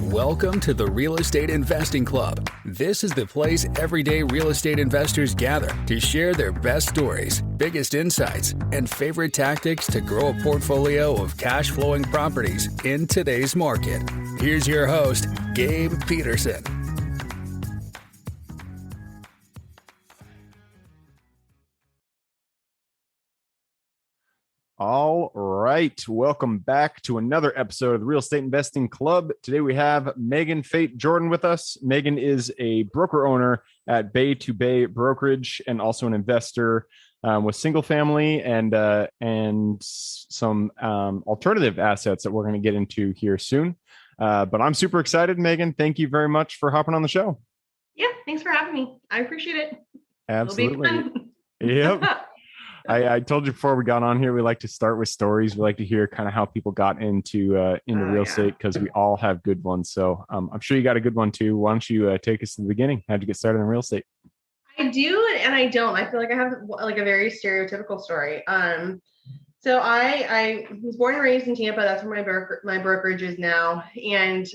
Welcome to the Real Estate Investing Club. This is the place everyday real estate investors gather to share their best stories, biggest insights, and favorite tactics to grow a portfolio of cash flowing properties in today's market. Here's your host, Gabe Peterson. All right. Welcome back to another episode of the Real Estate Investing Club. Today we have Megan Fate Jordan with us. Megan is a broker owner at Bay Brokerage and also an investor with single family and some alternative assets that we're going to get into here soon. But I'm super excited, Megan. Thank you very much for hopping on the show. Yeah, thanks for having me. I appreciate it. Absolutely. It'll be fun. Yep. I told you before we got on here, we like to start with stories. We like to hear kind of how people got into real estate because we all have good ones. So I'm sure you got a good one too. Why don't you take us to the beginning? How'd you get started in real estate? I do and I don't. I feel like I have like a very stereotypical story. So I was born and raised in Tampa. That's where my brokerage is now. And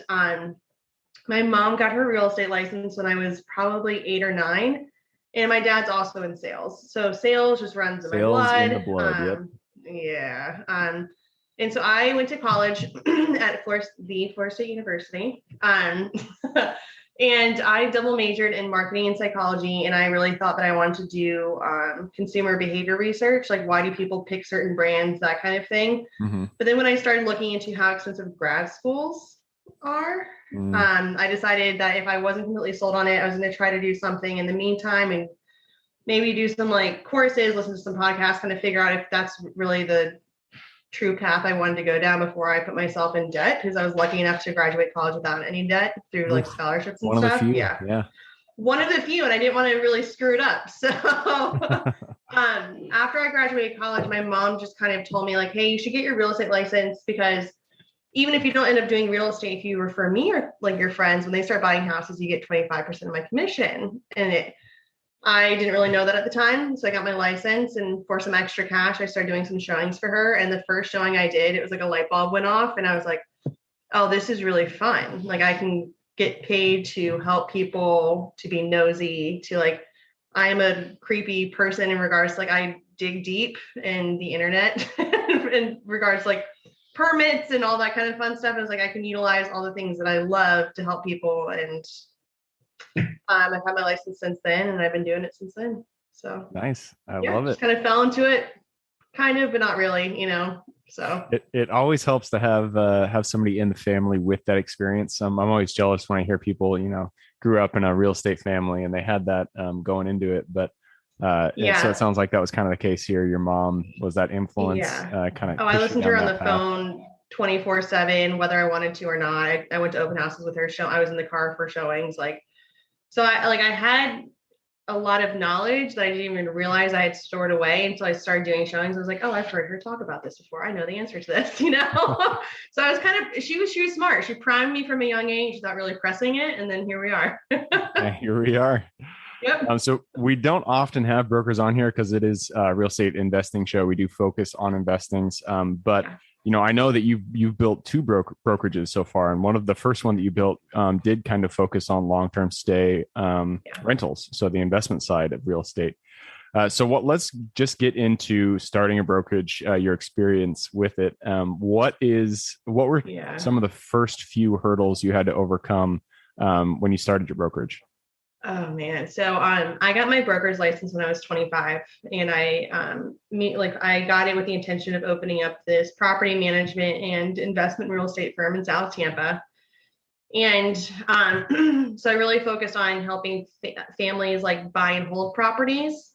my mom got her real estate license when I was probably 8 or 9. And my dad's also in sales. So sales just runs in my blood. In the blood, yep. Yeah. And so I went to college at Florida State University. And I double majored in marketing and psychology. And I really thought that I wanted to do consumer behavior research. Like, why do people pick certain brands, that kind of thing. Mm-hmm. But then when I started looking into how expensive grad schools are, I decided that if I wasn't completely sold on it, I was going to try to do something in the meantime and maybe do some like courses, listen to some podcasts, kind of figure out if that's really the true path I wanted to go down before I put myself in debt, because I was lucky enough to graduate college without any debt through like scholarships and stuff. Yeah. One of the few, and I didn't want to really screw it up. So after I graduated college, my mom just kind of told me like, hey, you should get your real estate license, because even if you don't end up doing real estate, if you refer me or like your friends, when they start buying houses, you get 25% of my commission. And I didn't really know that at the time. So I got my license, and for some extra cash, I started doing some showings for her. And the first showing I did, it was like a light bulb went off, and I was like, oh, this is really fun. Like, I can get paid to help people, to be nosy, to like, I'm a creepy person in regards to like, I dig deep in the internet in regards to like permits and all that kind of fun stuff. It's like I can utilize all the things that I love to help people, and I've had my license since then, and I've been doing it since then. So nice. I love it. Just kind of fell into it, kind of, but not really, So it always helps to have somebody in the family with that experience. I'm always jealous when I hear people grew up in a real estate family and they had that going into it, but so it sounds like that was kind of the case here. Your mom was that influence. I listened to her on the phone 24/7, whether I wanted to or not. I went to open houses with her. I was in the car for showings. So I had a lot of knowledge that I didn't even realize I had stored away until I started doing showings. I was like, oh, I've heard her talk about this before. I know the answer to this, So I was she was smart. She primed me from a young age without really pressing it. And then here we are. Here we are. Yep. So we don't often have brokers on here because it is a real estate investing show. We do focus on investings. But I know that you've built 2 brokerages so far. And one of the first one that you built did kind of focus on long-term stay rentals. So the investment side of real estate. Let's just get into starting a brokerage, your experience with it. What were some of the first few hurdles you had to overcome when you started your brokerage? Oh man. So I got my broker's license when I was 25, and I got it with the intention of opening up this property management and investment real estate firm in South Tampa. And so I really focused on helping families like buy and hold properties.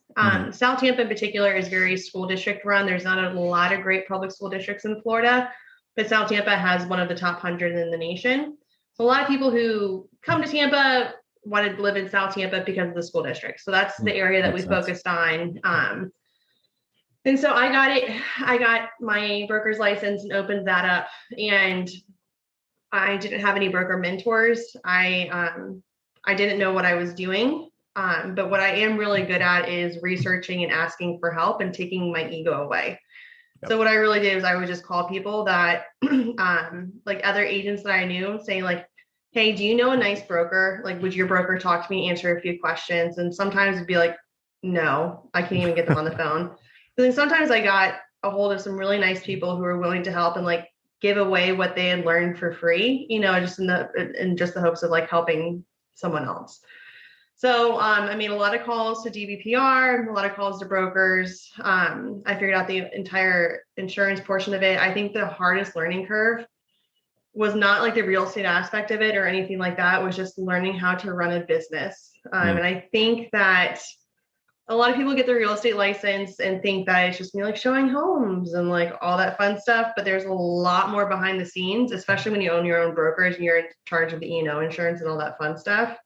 South Tampa in particular is very school district run. There's not a lot of great public school districts in Florida, but South Tampa has one of the top 100 in the nation. So a lot of people who come to Tampa wanted to live in South Tampa because of the school district. So that's the area that we focused on. And so I got my broker's license and opened that up, and I didn't have any broker mentors. I didn't know what I was doing. But what I am really good at is researching and asking for help and taking my ego away. Yep. So what I really did was I would just call people that, like other agents that I knew, saying like, hey, do you know a nice broker? Like, would your broker talk to me, answer a few questions? And sometimes it'd be like, no, I can't even get them on the phone. But then sometimes I got a hold of some really nice people who were willing to help and like give away what they had learned for free, just in just the hopes of like helping someone else. So I made a lot of calls to DBPR, a lot of calls to brokers. I figured out the entire insurance portion of it. I think the hardest learning curve was not like the real estate aspect of it or anything like that. It was just learning how to run a business. And I think that a lot of people get their real estate license and think that it's just like showing homes and like all that fun stuff. But there's a lot more behind the scenes, especially when you own your own brokerage and you're in charge of the E&O insurance and all that fun stuff.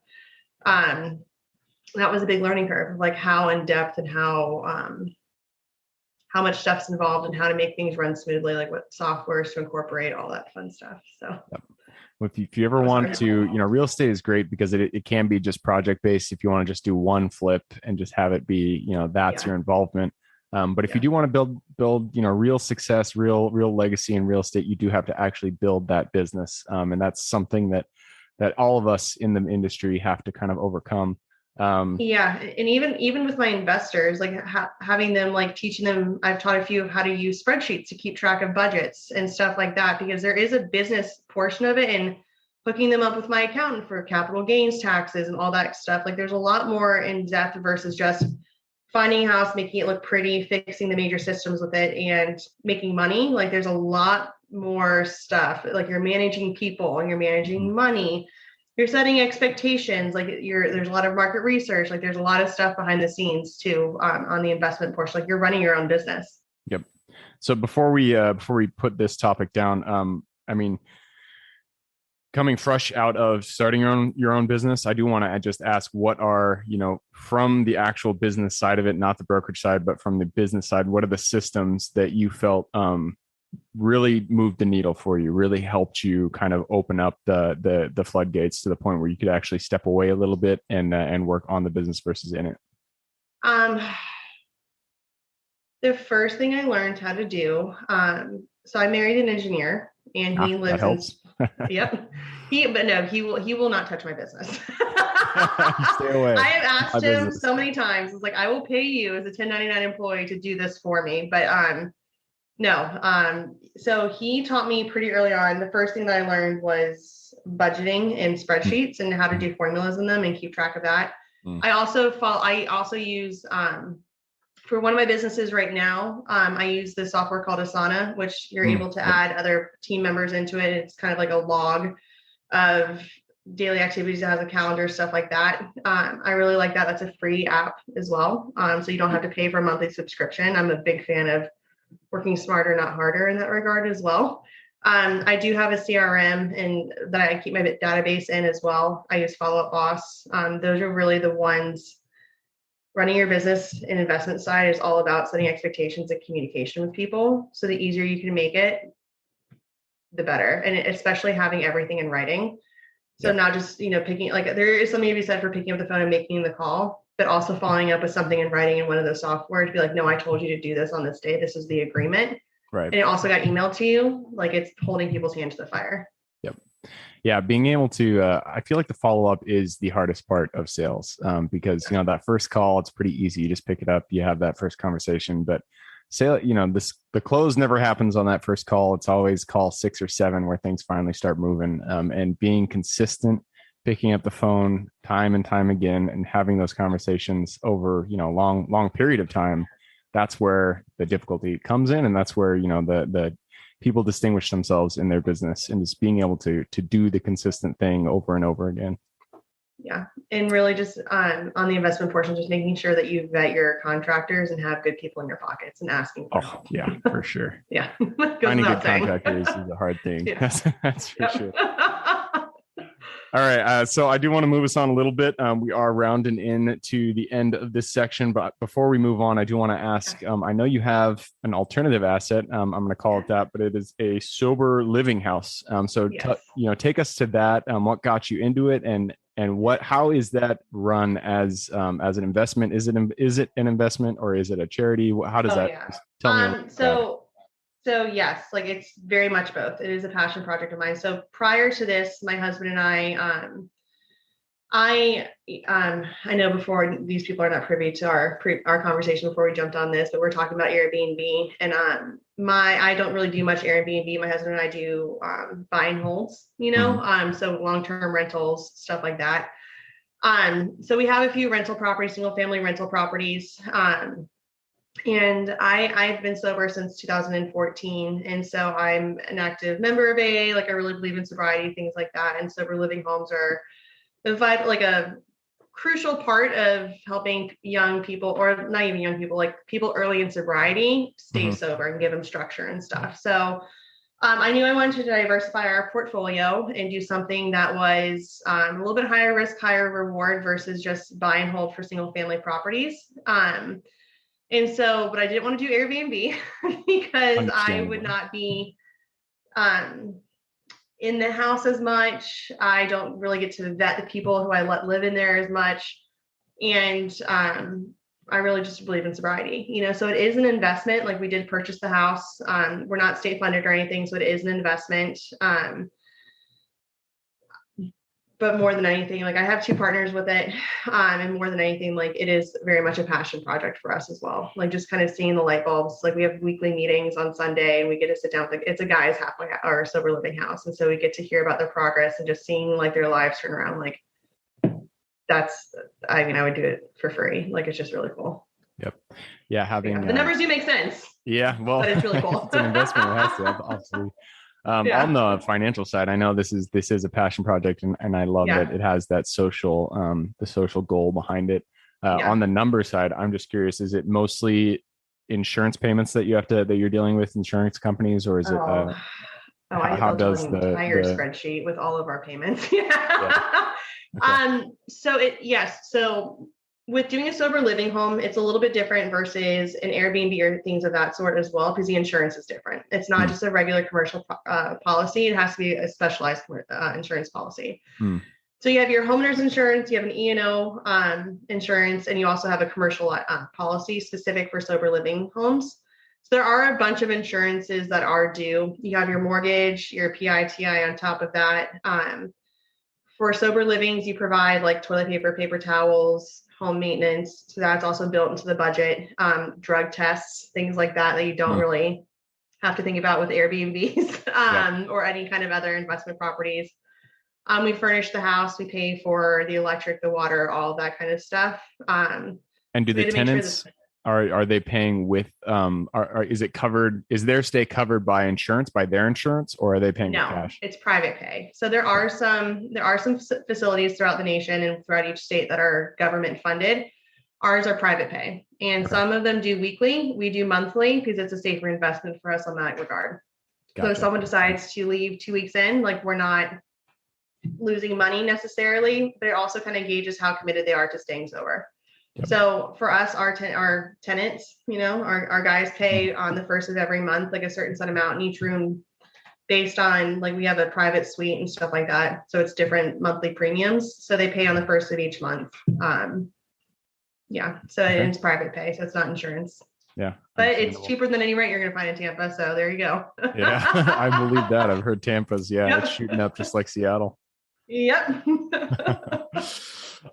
That was a big learning curve, like how in depth and how much stuff's involved and how to make things run smoothly, like what softwares to incorporate, all that fun stuff. So yep. If you ever want to, real estate is great because it can be just project based. If you want to just do one flip and just have it be, that's your involvement. But if you do want to build, real success, real legacy in real estate, you do have to actually build that business. And that's something that all of us in the industry have to kind of overcome. And even with my investors, like having them, like teaching them, I've taught a few how to use spreadsheets to keep track of budgets and stuff like that, because there is a business portion of it, and hooking them up with my accountant for capital gains taxes and all that stuff. Like there's a lot more in depth versus just finding a house, making it look pretty, fixing the major systems with it and making money. Like there's a lot more stuff. Like you're managing people and you're managing money. You're setting expectations, like there's a lot of market research, like there's a lot of stuff behind the scenes too, on the investment portion, like you're running your own business. Yep. So before we put this topic down, coming fresh out of starting your own business, I do want to just ask, what are, from the actual business side of it, not the brokerage side, but from the business side, what are the systems that you felt, really moved the needle for you, really helped you kind of open up the floodgates to the point where you could actually step away a little bit and work on the business versus in it? The first thing I learned how to do, so I married an engineer and he lives in, yep. He will not touch my business. Stay away. I have asked him so many times. It's like, I will pay you as a 1099 employee to do this for me. But no. So he taught me pretty early on. The first thing that I learned was budgeting and spreadsheets and how to do formulas in them and keep track of that. I also use, for one of my businesses right now, I use the software called Asana, which you're able to add other team members into it. It's kind of like a log of daily activities. It has a calendar, stuff like that. I really like that. That's a free app as well. So you don't have to pay for a monthly subscription. I'm a big fan of working smarter, not harder in that regard as well. I do have a CRM and that I keep my database in as well. I use Follow Up Boss. Those are really the ones. Running your business and investment side is all about setting expectations and communication with people. So the easier you can make it, the better. And especially having everything in writing. So not just, picking, like there is something to be said for picking up the phone and making the call, but also following up with something in writing in one of those software to be like, no, I told you to do this on this day. This is the agreement. Right. And it also got emailed to you. Like it's holding people's hand to the fire. Yep. Yeah. Being able to, I feel like the follow-up is the hardest part of sales, because, that first call, it's pretty easy. You just pick it up, you have that first conversation, but the close never happens on that first call. It's always call 6 or 7 where things finally start moving, and being consistent, picking up the phone time and time again and having those conversations over, long period of time. That's where the difficulty comes in. And that's where, the people distinguish themselves in their business, and just being able to do the consistent thing over and over again. Yeah. And really just on the investment portion, just making sure that you vet your contractors and have good people in your pockets and asking for help. Yeah, for sure. Yeah. Finding good contractors is a hard thing. Yeah. That's for sure. All right. So I do want to move us on a little bit. We are rounding in to the end of this section, but before we move on, I do want to ask, I know you have an alternative asset. I'm going to call it that, but it is a sober living house. So, yes. Take us to that. What got you into it, and how is that run as an investment? Is it an investment, or is it a charity? How does that? Yeah. Tell me. So yes, like it's very much both. It is a passion project of mine. So prior to this, my husband and I know before these people are not privy to our conversation before we jumped on this, but we're talking about Airbnb, and I don't really do much Airbnb. My husband and I do buy and holds, so long-term rentals, stuff like that. So we have a few rental properties, single family rental properties. And I've been sober since 2014. And so I'm an active member of AA, like I really believe in sobriety, things like that. And sober living homes are a crucial part of helping young people, or not even young people, like people early in sobriety, stay sober and give them structure and stuff. So I knew I wanted to diversify our portfolio and do something that was a little bit higher risk, higher reward versus just buy and hold for single family properties. But I didn't want to do Airbnb because I would not be in the house as much. I don't really get to vet the people who I let live in there as much. And I really just believe in sobriety, so it is an investment. Like we did purchase the house. We're not state funded or anything. So it is an investment. But more than anything, like I have two partners with it. And more than anything, like it is very much a passion project for us as well. Like just kind of seeing the light bulbs. Like we have weekly meetings on Sunday and we get to sit down with, like, it's a guy's halfway or sober living house. And so we get to hear about their progress and just seeing like their lives turn around. Like I would do it for free. Like it's just really cool. Yep. Yeah. The numbers do make sense. Yeah. Well, but it's really cool. It's an investment. It has to, obviously. On the financial side, I know this is a passion project, and I love that it has that social, the social goal behind it. On the number side, I'm just curious: is it mostly insurance payments that you're dealing with insurance companies, or is it? How does the entire spreadsheet with all of our payments? Okay. So with doing a sober living home, it's a little bit different versus an Airbnb or things of that sort as well, because the insurance is different. It's not just a regular commercial policy. It has to be a specialized insurance policy. So you have your homeowner's insurance, you have an E&O insurance, and you also have a commercial policy specific for sober living homes. So there are a bunch of insurances that are due. You have your mortgage, your PITI on top of that. For sober livings, you provide like toilet paper, paper towels, home maintenance. So that's also built into the budget. Drug tests, things like that you don't really have to think about with Airbnbs or any kind of other investment properties. We furnish the house. We pay for the electric, the water, all of that kind of stuff. And do the tenants, are they paying with, is it covered? Is their stay covered by insurance, by their insurance, or are they paying with cash? It's private pay. So there are some facilities throughout the nation and throughout each state that are government funded. Ours are private pay. And some of them do weekly. We do monthly because it's a safer investment for us on that regard. Gotcha. So if someone decides to leave 2 weeks in, like we're not losing money necessarily, but it also kind of gauges how committed they are to staying sober. Yep. So for us, our tenants, our guys pay on the first of every month, like a certain set amount in each room based on, like, we have a private suite and stuff like that. So it's different monthly premiums. So they pay on the first of each month. So it's private pay. So it's not insurance. Yeah. But it's cheaper than any rent you're going to find in Tampa. So there you go. Yeah, I believe that. I've heard Tampa's, it's shooting up just like Seattle. Yep.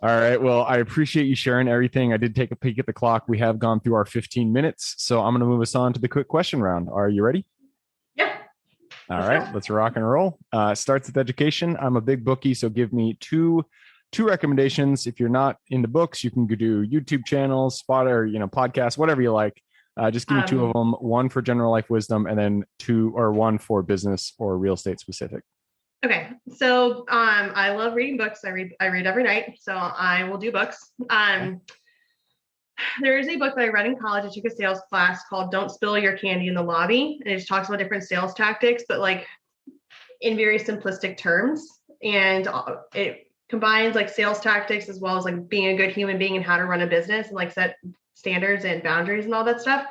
All right. Well, I appreciate you sharing everything. I did take a peek at the clock. We have gone through our 15 minutes. So I'm going to move us on to the quick question round. Are you ready? Yeah. All right. Let's rock and roll. Starts with education. I'm a big bookie, so give me two recommendations. If you're not into books, you can go do YouTube channels, Spotify, or podcasts, whatever you like. Just give me two of them, one for general life wisdom, and then one for business or real estate specific. Okay. So I love reading books. I read every night. So I will do books. There is a book that I read in college. I took a sales class called Don't Spill Your Candy in the Lobby. And it just talks about different sales tactics, but like in very simplistic terms. And it combines like sales tactics as well as like being a good human being and how to run a business and like set standards and boundaries and all that stuff.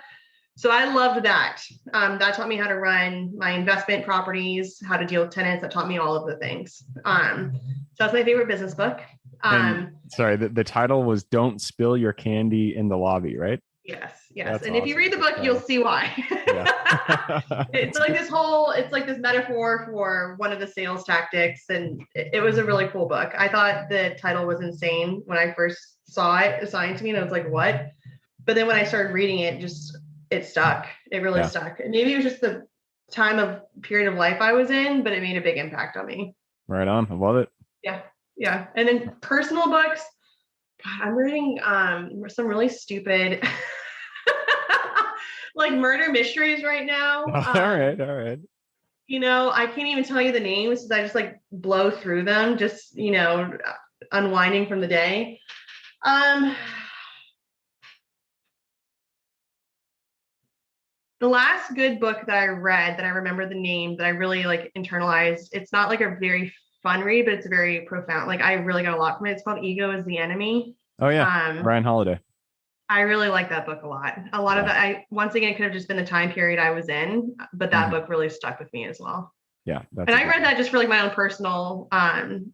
So I loved that. That taught me how to run my investment properties, how to deal with tenants. That taught me all of the things. So that's my favorite business book. Sorry, the title was Don't Spill Your Candy in the Lobby, right? Yes. That's And if you read the book, you'll see why. Yeah. It's like this metaphor for one of the sales tactics. And it was a really cool book. I thought the title was insane when I first saw it assigned to me. And I was like, what? But then when I started reading it, it stuck. It really stuck. And maybe it was just the period of life I was in, but it made a big impact on me. Right on. I love it. Yeah. And then personal books. God, I'm reading some really stupid like murder mysteries right now. All right. I can't even tell you the names because I just like blow through them, just unwinding from the day. The last good book that I read that I remember the name that I really like internalized, it's not like a very fun read, but it's very profound. Like I really got a lot from it. It's called Ego is the Enemy. Oh yeah. Ryan Holiday. I really like that book a lot. A lot of that, once again, could have just been the time period I was in, but that book really stuck with me as well. Yeah. And I read that just for like my own personal,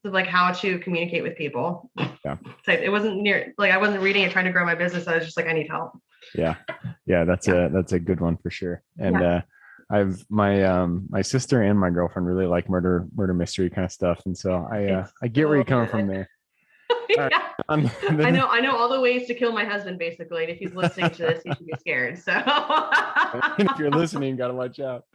like how to communicate with people. Yeah. It wasn't I wasn't reading it trying to grow my business. I was just like, I need help. Yeah. That's a good one for sure. And I've my sister and my girlfriend really like murder mystery kind of stuff. And so I get where you're coming from there. Yeah. I know all the ways to kill my husband, basically. And if he's listening to this, he should be scared. So if you're listening, gotta watch out.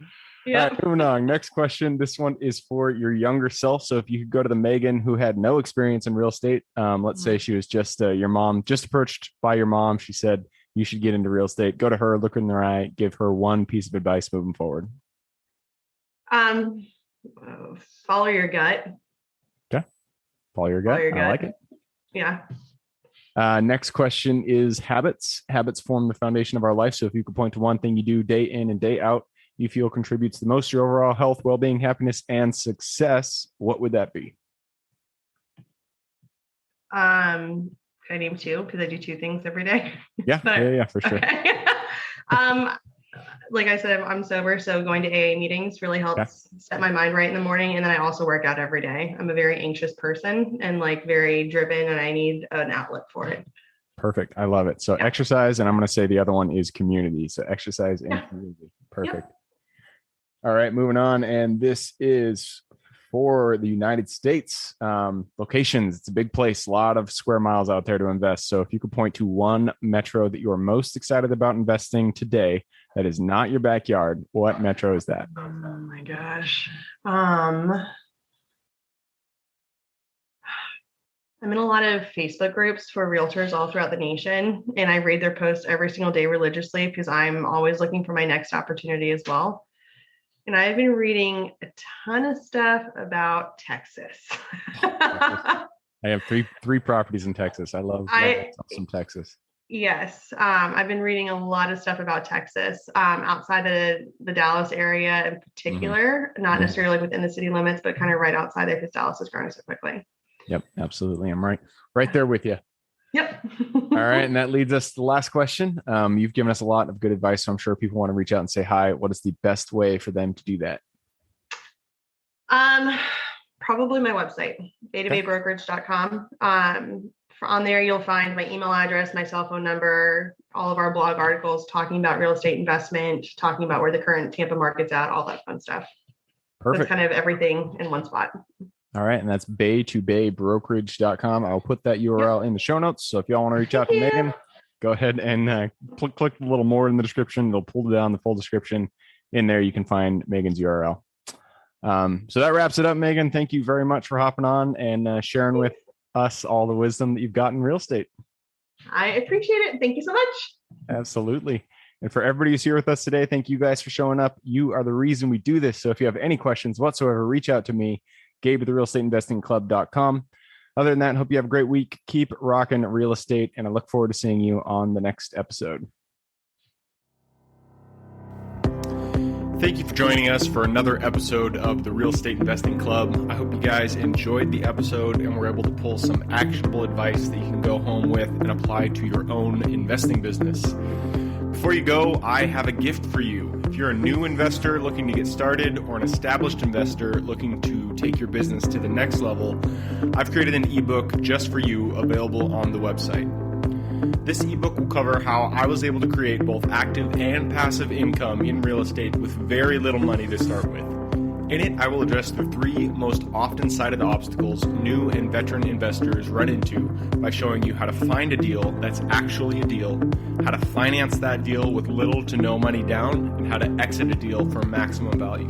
Yeah. All right, moving on. Next question. This one is for your younger self. So if you could go to the Megan who had no experience in real estate, let's say she was just your mom, just approached by your mom. She said, you should get into real estate. Go to her, look her in the eye, give her one piece of advice moving forward. Follow your gut. Okay. Follow your gut. I like it. Yeah. Next question is habits. Habits form the foundation of our life. So if you could point to one thing you do day in and day out, you feel contributes the most to your overall health, well-being, happiness, and success, what would that be? Can I name two? Because I do two things every day. Yeah, for sure. Okay. Like I said, I'm sober, so going to AA meetings really helps set my mind right in the morning. And then I also work out every day. I'm a very anxious person and like very driven, and I need an outlet for it. Perfect. I love it. So exercise, and I'm going to say the other one is community. So exercise and community. Perfect. All right, moving on. And this is for the United States. Locations. It's a big place, a lot of square miles out there to invest. So if you could point to one metro that you are most excited about investing today that is not your backyard, what metro is that? Oh my gosh. I'm in a lot of Facebook groups for realtors all throughout the nation, and I read their posts every single day religiously because I'm always looking for my next opportunity as well. And I've been reading a ton of stuff about Texas. I have three properties in Texas. I love some Texas. Yes. I've been reading a lot of stuff about Texas, outside of the Dallas area in particular, not necessarily within the city limits, but kind of right outside there because Dallas is growing so quickly. Yep, absolutely. I'm right there with you. Yep. All right. And that leads us to the last question. You've given us a lot of good advice, so I'm sure people want to reach out and say hi. What is the best way for them to do that? Probably my website, baybrokerage.com. On there, you'll find my email address, my cell phone number, all of our blog articles talking about real estate investment, talking about where the current Tampa market's at, all that fun stuff. Perfect. That's kind of everything in one spot. All right. And that's bay2baybrokerage.com. I'll put that URL in the show notes. So if y'all want to reach out to Megan, go ahead and click a little more in the description. It'll pull down the full description. In there, you can find Megan's URL. So that wraps it up, Megan. Thank you very much for hopping on and sharing with us all the wisdom that you've got in real estate. I appreciate it. Thank you so much. Absolutely. And for everybody who's here with us today, thank you guys for showing up. You are the reason we do this. So if you have any questions whatsoever, reach out to me, Gabe at therealestateinvestingclub.com. Other than that, hope you have a great week. Keep rocking real estate, and I look forward to seeing you on the next episode. Thank you for joining us for another episode of the Real Estate Investing Club. I hope you guys enjoyed the episode and were able to pull some actionable advice that you can go home with and apply to your own investing business. Before you go, I have a gift for you. If you're a new investor looking to get started or an established investor looking to take your business to the next level, I've created an ebook just for you available on the website. This ebook will cover how I was able to create both active and passive income in real estate with very little money to start with. In it, I will address the 3 most often cited obstacles new and veteran investors run into by showing you how to find a deal that's actually a deal, how to finance that deal with little to no money down, and how to exit a deal for maximum value.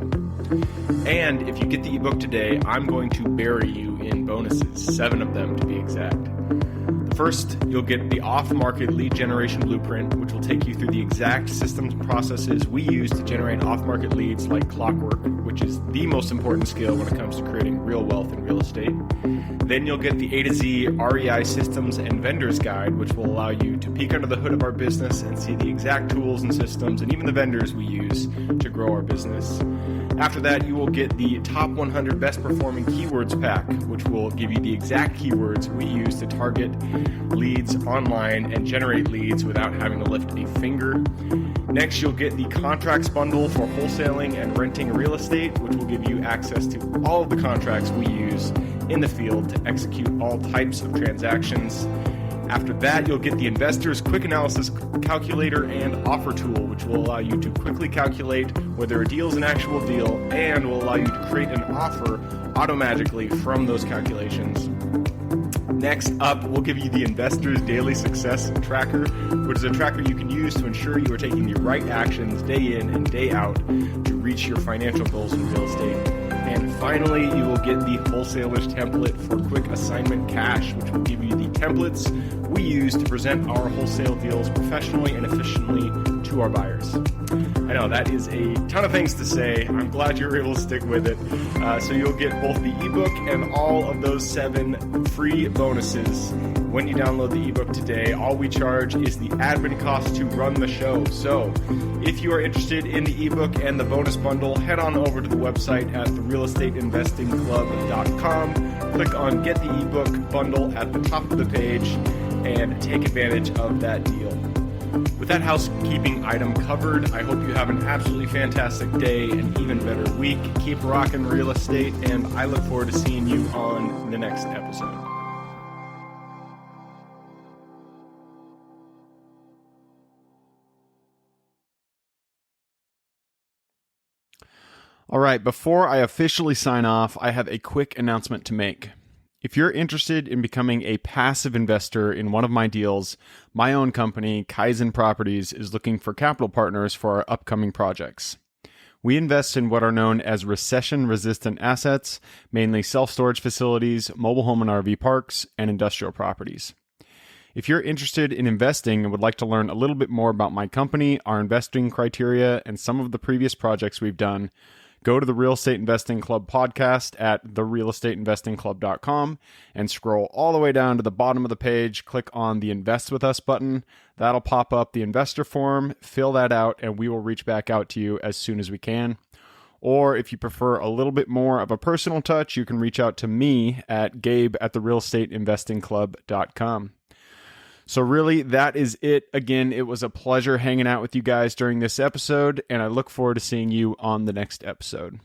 And if you get the ebook today, I'm going to bury you in bonuses, 7 of them to be exact. First, you'll get the off-market lead generation blueprint, which will take you through the exact systems and processes we use to generate off-market leads like clockwork, which is the most important skill when it comes to creating real wealth in real estate. Then you'll get the A to Z REI systems and vendors guide, which will allow you to peek under the hood of our business and see the exact tools and systems and even the vendors we use to grow our business. After that, you will get the top 100 best performing keywords pack, which will give you the exact keywords we use to target leads online and generate leads without having to lift a finger. Next, you'll get the contracts bundle for wholesaling and renting real estate, which will give you access to all of the contracts we use in the field to execute all types of transactions. After that, you'll get the Investor's Quick Analysis Calculator and Offer Tool, which will allow you to quickly calculate whether a deal is an actual deal and will allow you to create an offer automatically from those calculations. Next up, we'll give you the Investor's Daily Success Tracker, which is a tracker you can use to ensure you are taking the right actions day in and day out to reach your financial goals in real estate. And finally, you will get the Wholesaler's Template for Quick Assignment Cash, which will give you the templates we use to present our wholesale deals professionally and efficiently to our buyers. I know that is a ton of things to say. I'm glad you're able to stick with it. So you'll get both the ebook and all of those 7 free bonuses when you download the ebook today. All we charge is the admin cost to run the show. So if you are interested in the ebook and the bonus bundle, head on over to the website at therealestateinvestingclub.com. Click on Get the Ebook Bundle at the top of the page and take advantage of that deal. With that housekeeping item covered, I hope you have an absolutely fantastic day and even better week. Keep rocking real estate, and I look forward to seeing you on the next episode. All right, before I officially sign off, I have a quick announcement to make. If you're interested in becoming a passive investor in one of my deals, my own company, Kaizen Properties, is looking for capital partners for our upcoming projects. We invest in what are known as recession-resistant assets, mainly self-storage facilities, mobile home and RV parks, and industrial properties. If you're interested in investing and would like to learn a little bit more about my company, our investing criteria, and some of the previous projects we've done, go to the Real Estate Investing Club podcast at therealestateinvestingclub.com and scroll all the way down to the bottom of the page. Click on the Invest With Us button. That'll pop up the investor form. Fill that out, and we will reach back out to you as soon as we can. Or if you prefer a little bit more of a personal touch, you can reach out to me at gabe@therealestateinvestingclub.com. So really, that is it. Again, it was a pleasure hanging out with you guys during this episode, and I look forward to seeing you on the next episode.